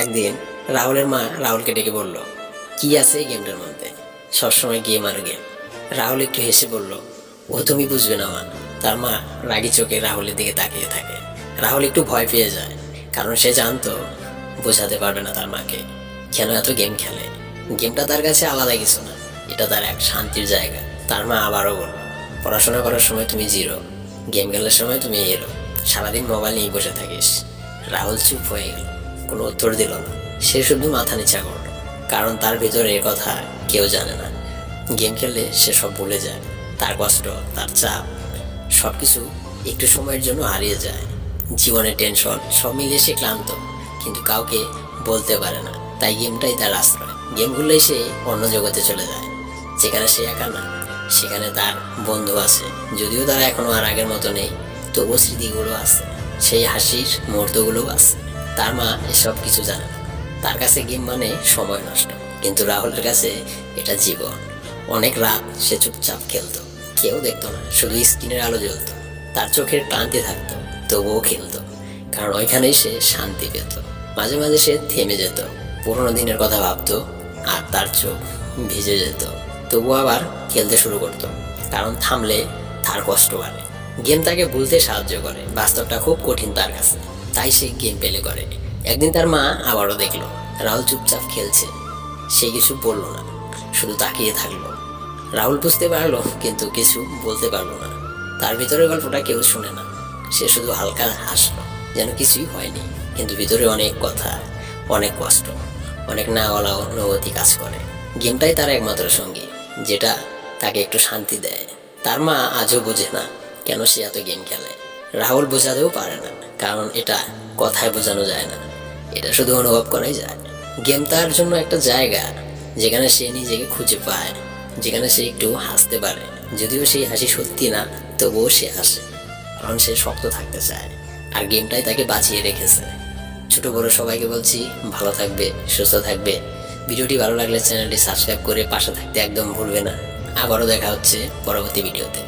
একদিন রাহুলের মা রাহুলকে ডেকে বলল, কি আছে এই গেমটার মধ্যে? সবসময় গেম আর গেম। রাহুল একটু হেসে বলল, ও তুমি বুঝবে না মা। তার মা রাগি চোখে রাহুলের দিকে তাকিয়ে থাকে। রাহুল একটু ভয় পেয়ে যায়, কারণ সে জানতো বোঝাতে পারবে না তার মাকে কেন এত গেম খেলে। গেমটা তার কাছে আলাদা কিছু না, এটা তার এক শান্তির জায়গা। তার মা আবারও বলল, পড়াশোনা করার সময় তুমি জিরো, গেম খেলার সময় তুমি হিরো। সারাদিন মোবাইল নিয়ে বসে থাকিস। রাহুল চুপ হয়ে গেল, কোনো উত্তর দিল না। সে শুধু মাথা নিচা করলো, কারণ তার ভিতরে এ কথা কেউ জানে না। গেম খেললে সে সব ভুলে যায়, তার কষ্ট, তার চাপ, সবকিছু একটু সময়ের জন্য হারিয়ে যায়। জীবনের টেনশন সব মিলিয়ে সে ক্লান্ত, কিন্তু কাউকে বলতে পারে না। তাই গেমটাই তার আশ্রয়। গেম খেললেই সে অন্য জগতে চলে যায়, যেখানে সে একা না, সেখানে তার বন্ধু আছে। যদিও তারা এখনো আর আগের মতো নেই, তবুও স্মৃতিগুলো আছে, সেই হাসির মুহূর্তগুলোও আছে। তার মা এসব কিছু জানে না। তার কাছে গেম মানে সময় নষ্ট, কিন্তু রাহুলের কাছে এটা জীবন। অনেক রাত সে চুপচাপ খেলতো, কেউ দেখতো না, শুধু স্ক্রিনের আলো জ্বলতো। তার চোখের ক্লান্তি থাকতো, তবুও খেলতো, কারণ ওইখানেই সে শান্তি পেত। মাঝে মাঝে সে থেমে যেত, পুরোনো দিনের কথা ভাবতো, আর তার চোখ ভিজে যেত। তবুও আবার খেলতে শুরু করতো, কারণ থামলে তার কষ্ট বাড়ে। গেম তাকে ভুলতে সাহায্য করে, বাস্তবটা খুব কঠিন তার কাছে, তাই সে গেম পেলে করে। একদিন তার মা আবারও দেখলো রাহুল চুপচাপ খেলছে। সে কিছু বলল না, শুধু তাকিয়ে থাকলো। রাহুল বুঝতে পারলো, কিন্তু কিছু বলতে পারলো না। তার ভিতরের গল্পটা কেউ শুনে না। সে শুধু হালকা হাসলো, যেন কিছুই হয়নি। কিন্তু ভিতরে অনেক কথা, অনেক কষ্ট, অনেক না বলা অনুভূতি কাজ করে। গেমটাই তার একমাত্র সঙ্গী, যেটা তাকে একটু শান্তি দেয়। তার মা আজও বোঝে না কেন সে এত গেম খেলে। রাহুল বোঝাতেও পারে না, কারণ এটা কথায় বোঝানো যায় না, এটা শুধু অনুভব করাই যায়। গেম তার জন্য একটা জায়গা, যেখানে সে নিজেকে খুঁজে পায়, যেখানে সে একটু হাসতে পারে। যদিও সেই হাসি সত্যি না, তবুও সে হাসে, কারণ সে শক্ত থাকতে চায়। আর গেমটাই তাকে বাঁচিয়ে রেখেছে। ছোট বড় সবাইকে বলছি, ভালো থাকবে, সুস্থ থাকবে। ভিডিওটি ভালো লাগলে চ্যানেলটি সাবস্ক্রাইব করে পাশে থাকতে একদম ভুলবে না। আবারও দেখা হচ্ছে পরবর্তী ভিডিওতে।